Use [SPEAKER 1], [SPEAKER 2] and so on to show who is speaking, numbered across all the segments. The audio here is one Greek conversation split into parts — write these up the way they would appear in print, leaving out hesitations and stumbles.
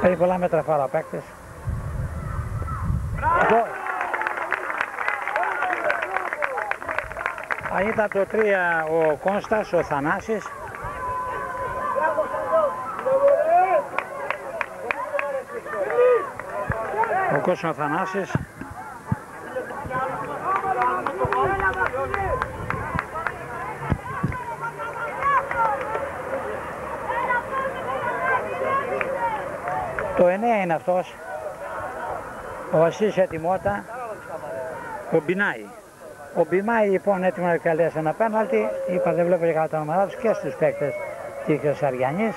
[SPEAKER 1] Έχει πολλά μέτρα φάρα ο παίκτης. Γκολ. Αν ήταν το 3 ο Κώστας, ο Θανάσης. Ο Κώστας ο Θανάσης. Το 9 είναι αυτός. Ο Βασίλης ετοιμότα. Ο Μπινάη. Ο Μπιμάη λοιπόν έτοιμο να καλέσει ένα πέναλτι. Είπα δεν βλέπω για καλά τα νούμερα τους και στους παίκτες της Αριανής.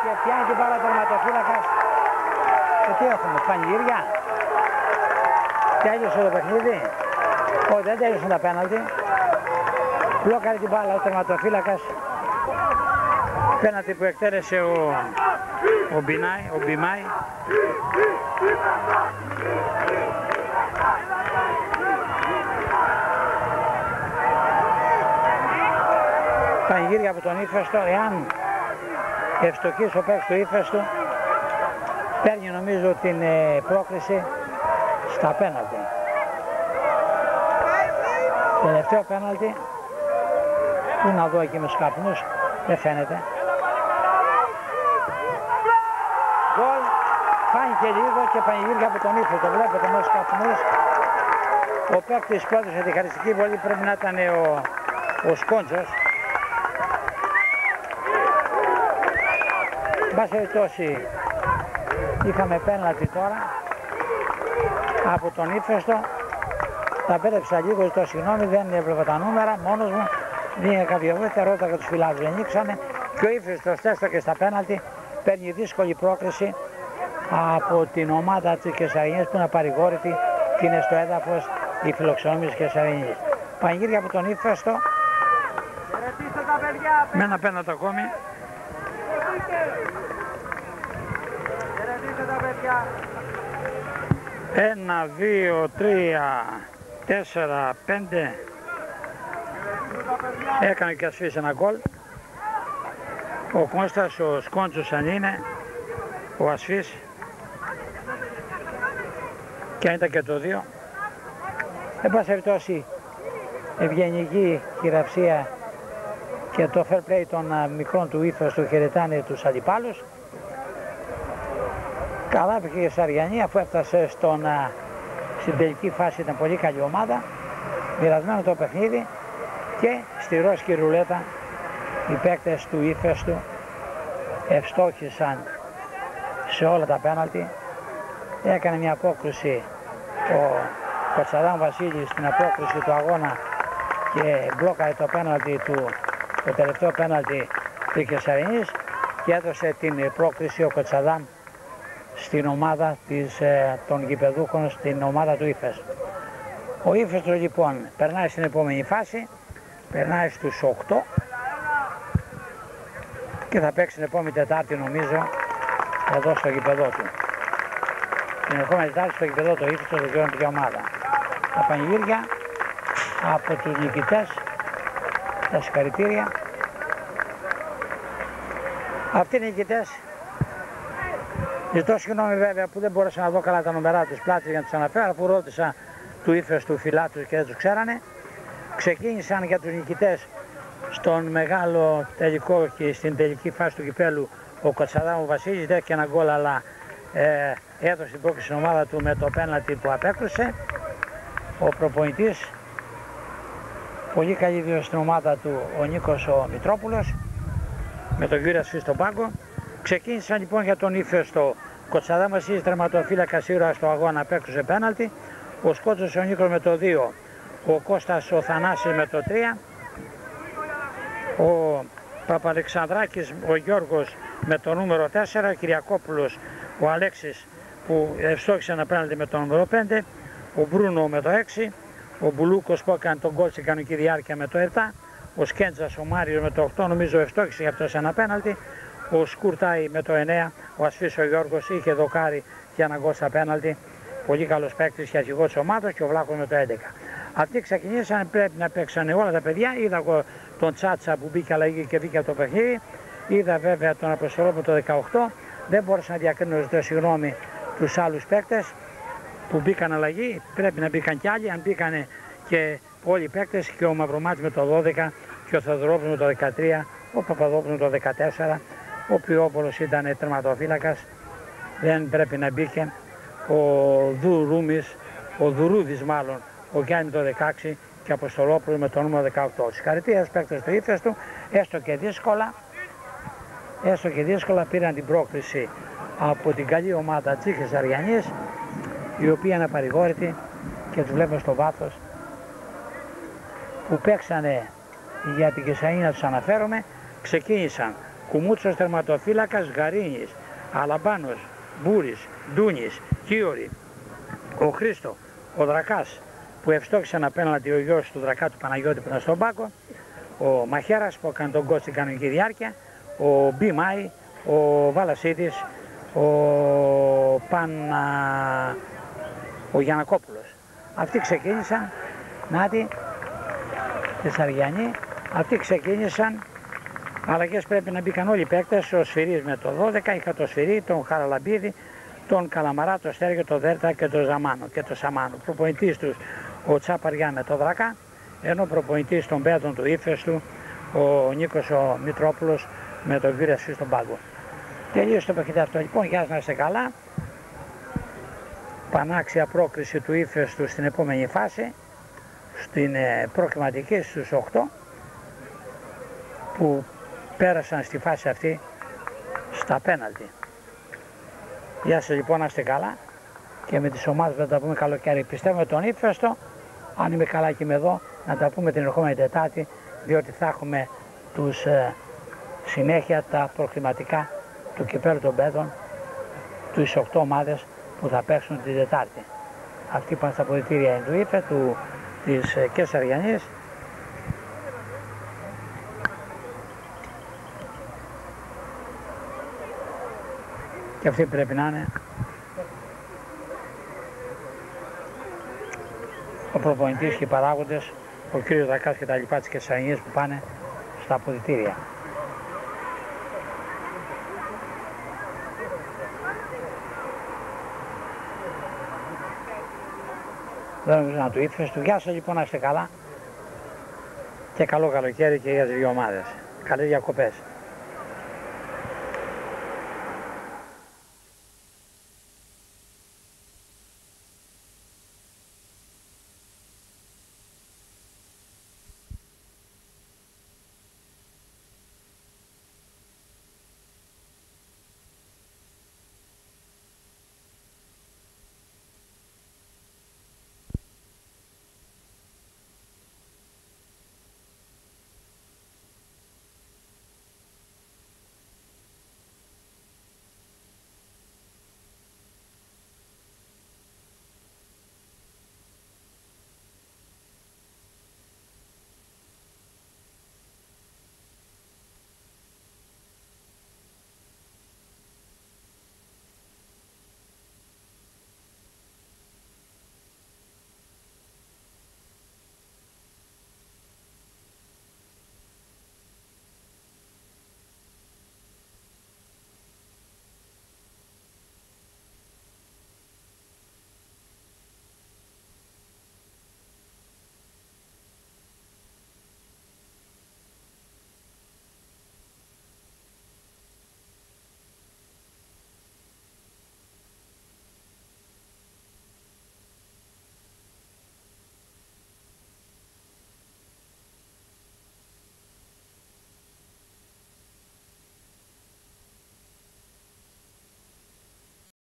[SPEAKER 1] Και πιάνει την μπάλα τερματοφύλακας. Και τι έχουμε, πανηγύρια. Τέλειωσε το παιχνίδι. Όχι, δεν τέλειωσαν τα πέναλτι. Μπλόκαρε την μπάλα ο τερματοφύλακας. Πέναλτι που εκτέλεσε ο Μπιμάη. Πανηγύρια από τον Ύφεστο, εάν ευστοχίσει ο παίκτης του Ύφεστου, παίρνει νομίζω την πρόκριση στα πέναλτι. Τελευταίο πέναλτι, πού να δω εκεί με τους καπνούς, δεν φαίνεται. Γκολ, φάνηκε λίγο και πανηγύρια από τον Ύφεστο, βλέπετε με τους καπνούς. Ο παίκτης που έδωσε τη χαριστική βολή πρέπει να ήταν ο Σκόντζος. Εν πάση περιπτώσει είχαμε πέναλτι τώρα από τον Ύφεστο. Τα πέτρεψα λίγο, ζητώ συγγνώμη, δεν έβλεπα τα νούμερα, μόνος μου. Δίνει κάποια βοήθεια, ρώτησα και τους φιλάδους δεν ανοίξανε. Και ο Ύφεστος έστωκε στα πέναλτι, παίρνει δύσκολη πρόκριση από την ομάδα της Κεσαρινής που είναι παρηγόρητη και είναι στο έδαφος η φιλοξενούμενη της Κεσαρινής. Πανηγύρια από τον Ύφεστο με ένα πέναλτι ακόμη. 1, 2, 3, 4, 5. Έκανε και ασφίσει ένα γκολ. Ο Κώστας, ο Σκόντσος αν είναι, ο Ασφής. Και αν ήταν και το 2. Εν πάση περιπτώσει, ευγενική χειραψία και το fair play των μικρών του Ύφεστου χαιρετάνε τους αντιπάλους. Καλά πήγε η Σαριανή αφού έφτασε στην τελική φάση, ήταν πολύ καλή ομάδα. Μοιρασμένο το παιχνίδι και στη ρόσκη ρουλέτα οι παίκτες του Ύφεστου ευστόχησαν σε όλα τα πέναλτι. Έκανε μια απόκριση ο Κοτσαδάμ Βασίλης στην απόκριση του αγώνα και μπλόκαρε το πέναλτι του, το τελευταίο πέναλτι της Κεσαρινής και έδωσε την πρόκριση ο Κοτσαδάμ στην ομάδα των γηπεδούχων, στην ομάδα του Ύφεστου. Ο Ύφεστος λοιπόν περνάει στην επόμενη φάση, περνάει στους 8 και θα παίξει την επόμενη Τετάρτη νομίζω εδώ στο γηπεδό του. Την επόμενη Τετάρτη στο γηπεδό του Ύφεστος δεν ξέρω ποια ομάδα. Τα πανηγύρια από τους νικητές, τα συγχαρητήρια. Αυτοί οι νικητές, ζητώ συγγνώμη βέβαια που δεν μπόρεσα να δω καλά τα νούμερα τους πλάτης για να τους αναφέρω, αφού ρώτησα του Ύφεστου φιλάτους και δεν τους ξέρανε. Ξεκίνησαν για τους νικητές στον μεγάλο τελικό και στην τελική φάση του κυπέλου ο Κοτσαδάμου Βασίλης, δέχτηκε ένα γκολ αλλά έδωσε την πρόκληση στην ομάδα του με το πέναλτι που απέκρουσε. Ο προπονητής, πολύ καλή δίωση στην ομάδα του ο Νίκος ο Μητρόπουλος με τον κύριο Ασφή στον πάγκο. Ξεκίνησαν λοιπόν για τον Ύφεστο. Κοτσαδάμου Βασίλης τερματοφύλακας ήρωας στο αγώνα απέκρουσε πέναλτι. Ο Σκότσος ο Νίκος με το 2. Ο Κώστας ο Θανάσης με το 3. Ο Παπαλεξανδράκης ο Γιώργος με το νούμερο 4. Ο Κυριακόπουλος ο Αλέξης που ευστόχησε ένα πέναλτι με το νούμερο 5. Ο Μπρούνο με το 6. Ο Μπουλούκος που έκανε τον γκολ στην κανονική διάρκεια με το 7. Ο Σκέντζας ο Μάριος με το 8. Νομίζω ευστόχησε γι' αυτό σε ένα πέναλτι. Ο Σκουρτάι με το 9. Ο Ασφής ο Γιώργος είχε δοκάρει για ένα γκολ στα πέναλτι. Πολύ καλός παίκτης και αρχηγός της ομάδας και ο Βλάχος με το 11. Αυτοί ξεκινήσαν, πρέπει να παίξανε όλα τα παιδιά. Είδα εγώ τον Τσάτσα που μπήκε αλλαγή και βγήκε από το παιχνίδι. Είδα βέβαια τον Αποστολόπουλο το 18. Δεν μπόρεσα να διακρίνω, ζητώ συγγνώμη, τους άλλους παίκτες που μπήκαν αλλαγή. Πρέπει να μπήκαν κι άλλοι. Αν μπήκανε και όλοι οι παίκτες, και ο Μαυρομάτης με το 12 και ο Θεοδωρόπουλος με το 13, ο Παπαδόπουλος με το 14, ο Πιόπολος ήταν τερματοφύλακας, δεν πρέπει να μπήκε, ο Δουρούμης, ο Δουρούδης μάλλον, ο Γιάννη το 16 και ο Αποστολόπουλος με το νούμερο 18. Συγχαρητήρια στους παίκτες του ύφεστου, έστω και δύσκολα πήραν την πρόκληση από την καλή ομάδα Τσίχης Αριανής, η οποία είναι απαρηγόρητη και τους βλέπω στο βάθος, που παίξανε για την Κεσσαΐνα, τους αναφέρομαι. Ξεκίνησαν Κουμούτσος τερματοφύλακας, Γαρίνης, Αλαμπάνος, Μπούρης, Ντούνης, Κίωρη, ο Χρήστο, ο Δρακάς που ευστόχησαν απέναντι ο γιος του Δρακά του Παναγιώτη που ήταν στον πάγκο, ο Μαχαίρας που έκανε τον γκολ στην κανονική διάρκεια, ο Μπιμάη, ο Βαλασίδης, ο Γιαννακόπουλος. Αυτοί ξεκίνησαν, νάτι, Θεσσαριανοί, αυτοί ξεκίνησαν. Αλλαγές πρέπει να μπήκαν όλοι οι παίκτες, ο Σφυρής με το 12, είχα το Σφυρί, τον Χαραλαμπίδη, τον Καλαμαρά, το Στέργιο, το Δέρτα και το Ζαμάνο και το Σαμάνο. Προπονητής τους ο Τσαπαριά με το Δρακά, ενώ προπονητής των παίκτων του ύφεστου ο Νίκος ο Μητρόπουλος με τον κύριο Ασφή στον πάγκο. Τελείωσε το παιχνίδι αυτό λοιπόν, γεια σας να είστε καλά. Πανάξια πρόκριση του ύφεστου στην επόμενη φάση, στην προκριματική στους 8 που πέρασαν στη φάση αυτή στα πέναλτι. Γεια σας λοιπόν, να είστε καλά και με τις ομάδες να τα πούμε καλοκαίρι. Πιστεύουμε τον ύφεστο, αν είμαι καλά και είμαι εδώ, να τα πούμε την ερχόμενη Τετάρτη, διότι θα έχουμε συνέχεια τα προκριματικά του κυπέλλου των παιδών, τους 8 ομάδες που θα παίξουν την Τετάρτη. Αυτοί πάνε στα αποδυτήρια του ύφε, της Κεσσαριανής. Και αυτοί πρέπει να είναι ο προπονητής και οι παράγοντες, ο κύριος Δακάς και τα λοιπά της Κεσσαριανής που πάνε στα αποδυτήρια. Δεν νομίζω να του ήρθες του. Γεια σας λοιπόν, να είστε καλά και καλό καλοκαίρι και για τις δύο ομάδες. Καλές διακοπές.